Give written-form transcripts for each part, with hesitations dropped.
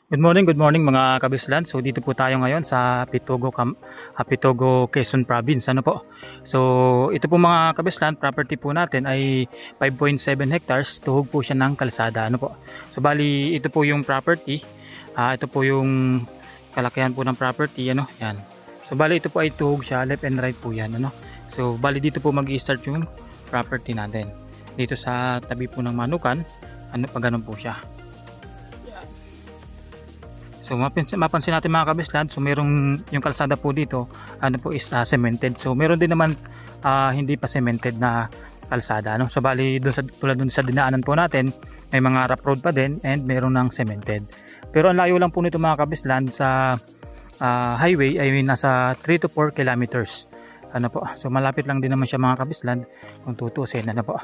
Good morning mga kabislan. So dito po tayo ngayon sa Pitogo, Quezon Province. Ano po? So ito po mga kabislan, property po natin ay 5.7 hectares. Tuhog po siya ng kalsada. Ano po? So bali ito po yung property. Ito po yung kalakihan po ng property. Ano? Yan. So bali ito po ay tuhog siya, left and right po yan. Ano? So bali dito po mag-i-start yung property natin. Dito sa tabi po ng Manukan. Ano pa ganun po siya. So mapansin natin mga kabislan, so merong yung kalsada po dito, ano po is cemented. So meron din naman hindi pa cemented na kalsada, no? So bali doon sa tulad doon sa dinaanan po natin, may mga rough road pa din and meron ng cemented. Pero ang layo lang po nito mga kabislan sa highway ay nasa 3 to 4 kilometers. Ano po? So malapit lang din naman siya mga kabislan kung tutuusin, ano po.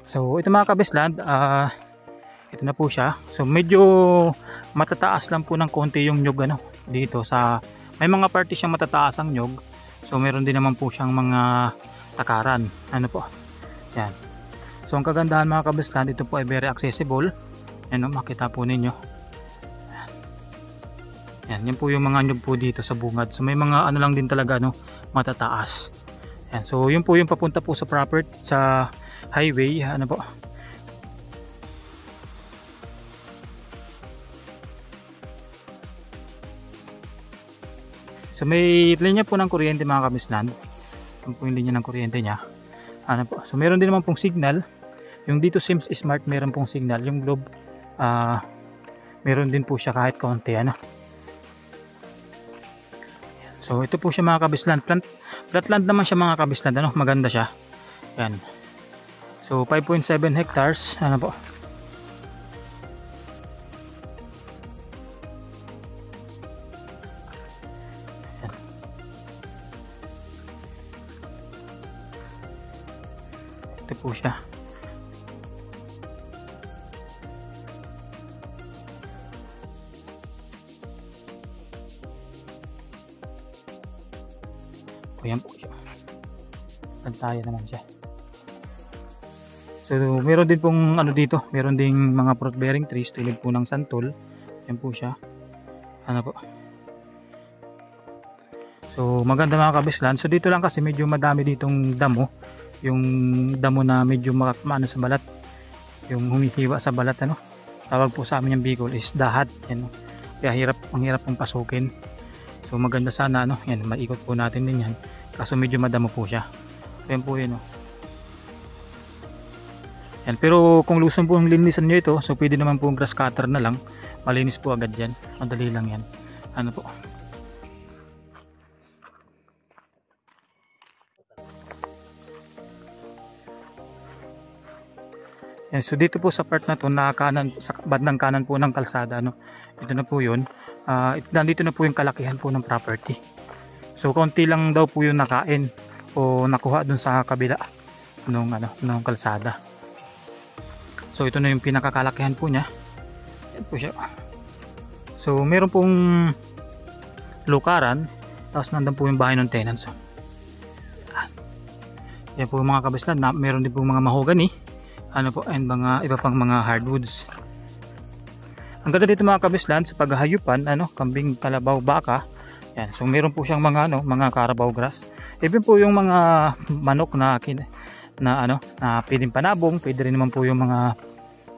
So ito mga kabislan, ito na po siya. So medyo matataas lang po ng konti yung nyug ano dito sa may mga parte siyang matataas ang nyug. So meron din naman po siyang mga takaran. Ano po? Yan. So ang kagandahan mga kabislan, ito po ay very accessible. Ano, makita po ninyo. Yan, yan po yung mga nyug po dito sa bungad. So may mga ano lang din talaga no, matataas. Yan. So yun po yung papunta po sa property sa highway, ano po. So may linya po ng kuryente mga kabislan. Ito po yung linya ng kuryente niya. Ano po? So meron din naman pong signal. Yung dito Sims Smart meron pong signal. Yung Globe meron din po siya kahit konti. Ano? So ito po siya mga kabislan. Flatland naman siya mga kabislan. Ano? Maganda siya. Yan. So 5.7 hectares. Ano po? Ito po siya. Ayan po siya. Pantaya naman siya. So meron din pong ano dito, meron ding mga fruit bearing trees tulad po ng santol. Ayan po siya. Ano po? So maganda mga kabislan. So dito lang kasi medyo madami ditong damo. Yung damo na medyo maano sa balat, yung humihiwa sa balat, ano, tawag po sa amin yung Bicol is dahat. Yan, kaya ang hirap pong pasukin. So maganda sana ano, yan, maikot po natin din yan, kaso medyo madamo po siya. Yan po yun, oh. Yan, pero kung lusong po ang linisan nyo ito, so pwede naman po grass cutter na lang, malinis po agad yan, madali lang yan. Ano po, yan, so dito po sa part na to, na kanan, sa bandang kanan po ng kalsada, no, ito na po yun. Nandito na po yung kalakihan po ng property. So konti lang daw po yung nakain o nakuha dun sa kabila nung kalsada. So ito na yung pinakakalakihan po niya. Yan po siya. So meron pong lukaran, tapos nandun po yung bahay ng tenants. Yan po yung mga kabislan, na meron din po mga mahogany, ano po, and mga iba pang mga hardwoods. Ang ganda dito mga kabislan sa paghahayupan, ano, kambing, kalabaw, baka. Yan, so meron po siyang mga mga Carabao grass. Even po yung mga manok na pwedeng panabong, pwede rin naman po yung mga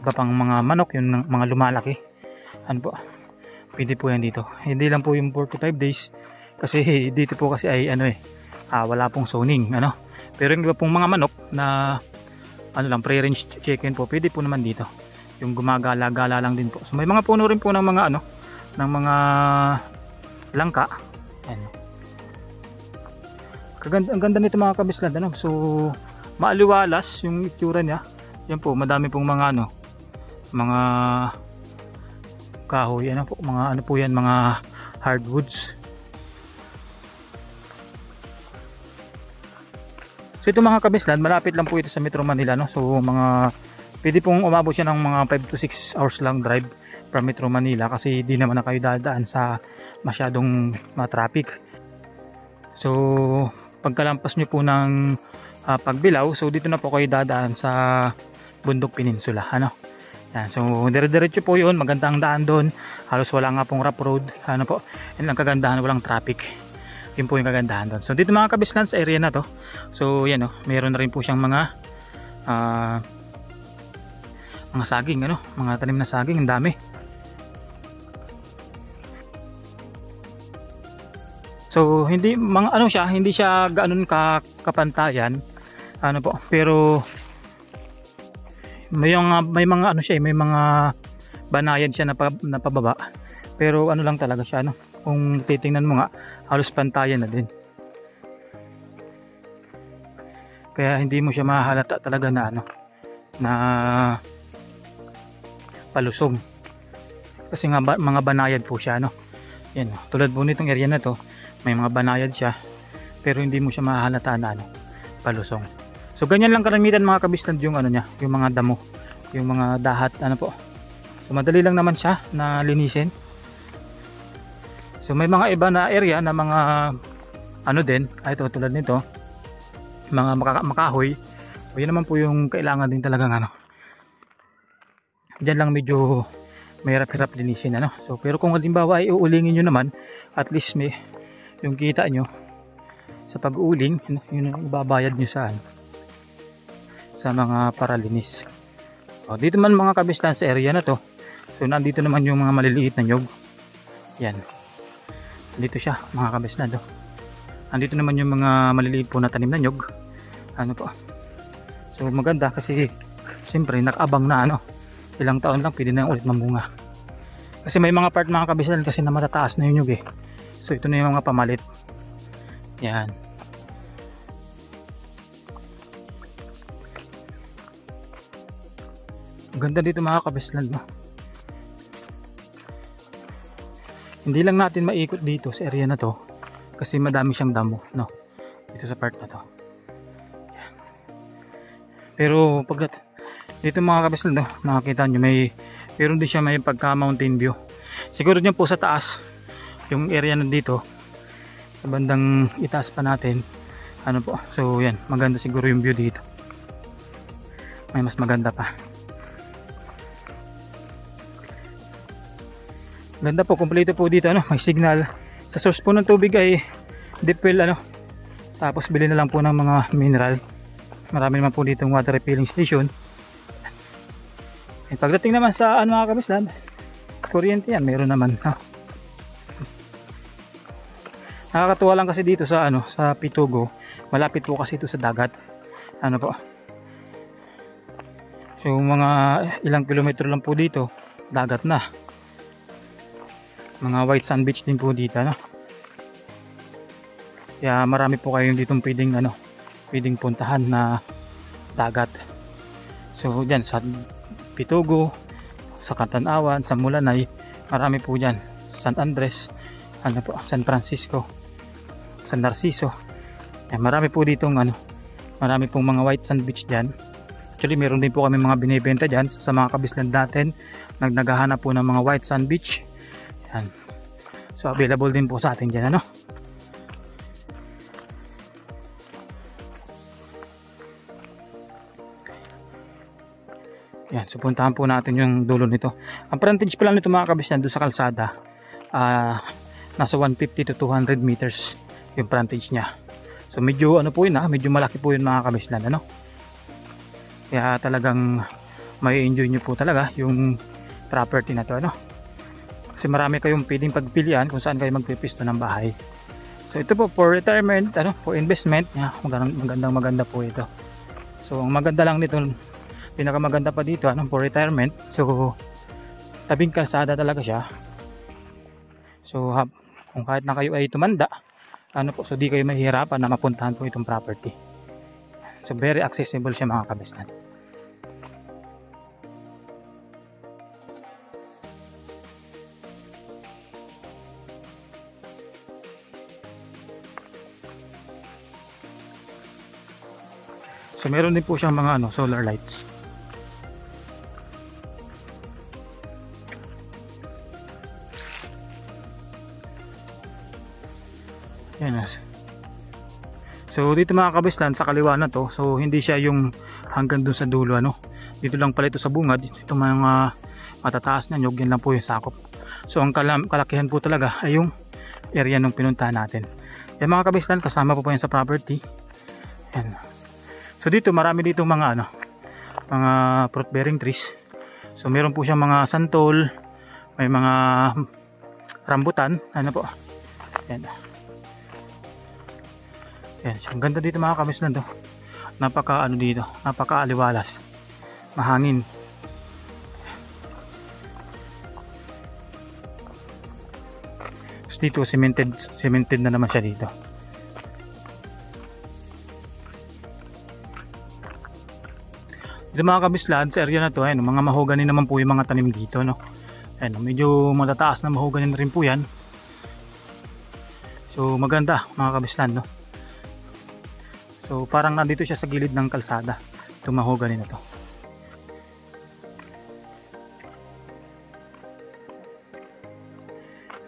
iba pang mga manok, yung mga lumalaki. Ano po? Pwede po yan dito. Hindi lang po yung 45 days kasi dito po kasi ay wala pong zoning, ano. Pero yung iba pong mga manok na pre-range chicken po, pwede po naman dito. Yung gumagala-gala lang din po. So may mga puno rin po ng mga ng mga langka. Ayan. Ang ganda nito mga kabislan, ano. So maaliwalas yung itsura niya. Yan po, madami pong mga mga kahoy, po, mga po yan, mga hardwoods. So ito mga kabislan, malapit lang po ito sa Metro Manila, no. So pwede pong umabot siya ng mga 5 to 6 hours lang drive from Metro Manila, kasi di naman na kayo dadaan sa masyadong traffic. So pagkalampas nyo po ng Pagbilao, so dito na po kayo dadaan sa Bundok Peninsula, ano. Yan, so dire-diretso po yun, magandang daan doon, halos wala nga pong rough road, ano po, yun lang kagandahan, walang traffic, yun po yung kagandahan doon. So dito mga kabislan sa area na to, so yan meron na rin po siyang mga saging, mga tanim na saging, ang dami. So hindi hindi siya ganoon kapantayan, po, pero may mga may mga banayan siya na pababa, pero lang talaga siya, kung titingnan mo nga halos pantayan na din, kaya hindi mo siya mahalata talaga na na palusong, kasi nga mga banayad po siya, yan, tulad po nitong area na to, may mga banayad siya, pero hindi mo siya mahalata na palusong. So ganyan lang karamihan mga kabisland yung niya, yung mga damo, yung mga dahat, po. So madali lang naman siya na linisin. So may mga iba na area na mga din, ito tulad nito, mga makahoy. O yun naman po yung kailangan din talagang diyan lang medyo mahirap-hirap linisin, So pero kung halimbawa ay uulingin niyo naman, at least may yung kita nyo sa pag-uuling, yun yung ibabayad nyo sa mga paralinis. O, dito man mga kabislan sa area na to, so nandito naman yung mga maliliit na nyog. Yan, dito siya mga kabislan. Nandito naman yung mga maliliit po na tanim na nyog, po. So maganda kasi siyempre nakaabang na ilang taon lang pwede na ulit mamunga, kasi may mga part mga kabislan kasi na matataas na yung nyog so ito na yung mga pamalit. Yan, ganda dito mga kabislan, Hindi lang natin maikot dito sa area na to kasi madami siyang damo, dito sa part na to. Yan. Pero pag dito mga kabislan, makikita nyo meron din siya may pagka mountain view. Siguro dyan po sa taas, yung area na dito sa bandang itaas pa natin, po. So yan, maganda siguro yung view dito. May mas maganda pa. Ganda po, kompleto po dito, may signal. Sa source po ng tubig ay deep well, tapos bili na lang po ng mga mineral. Marami naman po ditong water refilling station. Pagdating naman sa mga kabislan, kuryente yan, meron naman. Nakakatuwa lang kasi dito sa sa Pitugo, malapit po kasi ito sa dagat. Po. So mga ilang kilometro lang po dito, dagat na. Mga white sand beach din po dito, Kaya marami po kayong ditong pwedeng puntahan na dagat. So diyan sa Pitugo, sa Katanawan, sa Mulanay, marami po diyan. San Andres, San Francisco, San Narciso. Marami po ditong marami pong mga white sand beach diyan. Actually, meron din po kami mga binebenta diyan sa mga kabislan natin. Naghahanap po ng mga white sand beach. Yan. So available din po sa atin diyan, Yan, so puntahan po natin yung dulo nito. Ang frontage pa lang nito mga kabislan doon sa kalsada, nasa 150 to 200 meters yung frontage niya. So medyo po yun, medyo malaki po yun mga kabislan, Kaya talagang may enjoy nyo po talaga yung property na to, Kasi marami kayong pwedeng pagpilian kung saan kayo magpipisto ng bahay. So ito po for retirement, for investment, maganda po ito. So ang maganda lang nito, pinakamaganda pa dito, for retirement. So tabing kalsada talaga siya. So kung kahit na kayo ay tumanda, so di kayo mahihirapan na mapuntahan po itong property. So very accessible siya mga kabislan. So meron din po siyang mga solar lights. Yan. So dito mga kabislan sa kaliwa na to, so hindi siya yung hanggang dun sa dulo Dito lang pala ito sa bungad, itong mga matataas na nyug, yan lang po yung sakop. So ang kalakihan po talaga ay yung area nung pinuntahan natin. Yan mga kabislan, kasama po yan sa property. Yan. So dito marami dito mga mga fruit bearing trees. So meron po siyang mga santol, may mga rambutan, po. Yan. Yan, ang ganda dito mga kabislan to. Napaka dito, napaka aliwalas. Mahangin. Dito cemented na naman siya dito. Dito mga kabislan, sa area na to, ayun, mga mahogany naman po yung mga tanim dito, no. Ayun, medyo matataas na mahogany na rin po yan. So maganda mga kabislan, no. So parang nandito siya sa gilid ng kalsada, itong mahogany na to.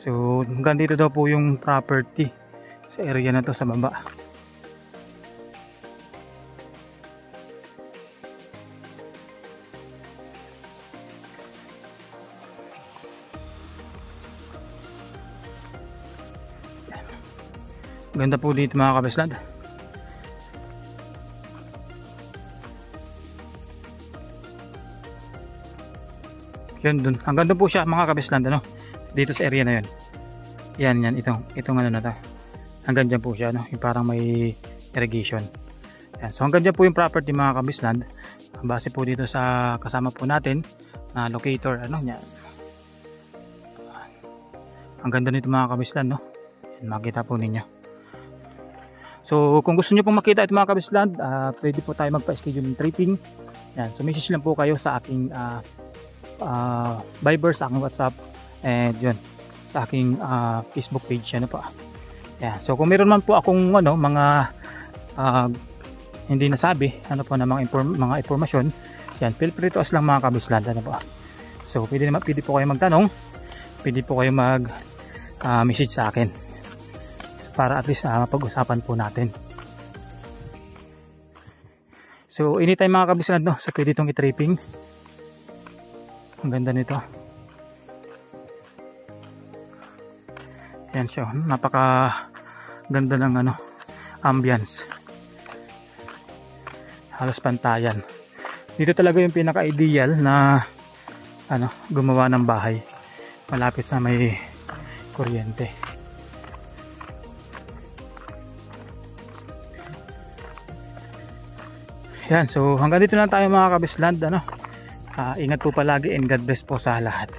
So hanggang dito daw po yung property sa area na to sa baba. Ganda po dito mga kabislan. Yan dun. Hanggang doon po siya mga kabislan, dito sa area na yun. Yan, itong na to. Hanggang dyan po siya, yung parang may irrigation. Yan. So hanggang dyan po yung property mga kabislan. Base po dito sa kasama po natin na locator, yan. Ang ganda nito mga kabislan, Yan, makita po ninyo. So kung gusto niyo pong makita ito mga kabislan, pwede po tayo magpa-schedule ng tripping. Yan. So message lang po kayo sa aking Viber, sa aking WhatsApp, and yun, sa aking Facebook page, po. Yan. So kung meron man po akong mga hindi nasabi, po na mga impormasyon, yan, feel free to ask lang mga kabislan, po. So pwede po kayo magtanong, pwede po kayo message sa akin para at least mapag-usapan po natin. So anytime mga kabislan, so pwede itong i-tripping. Ang ganda nito. Yan siya, napaka ganda ng ambience. Halos pantayan. Dito talaga yung pinaka-ideal na gumawa ng bahay malapit sa may kuryente. Yan, so hanggang dito lang tayo mga kabisland. Ingat po palagi and God bless po sa lahat.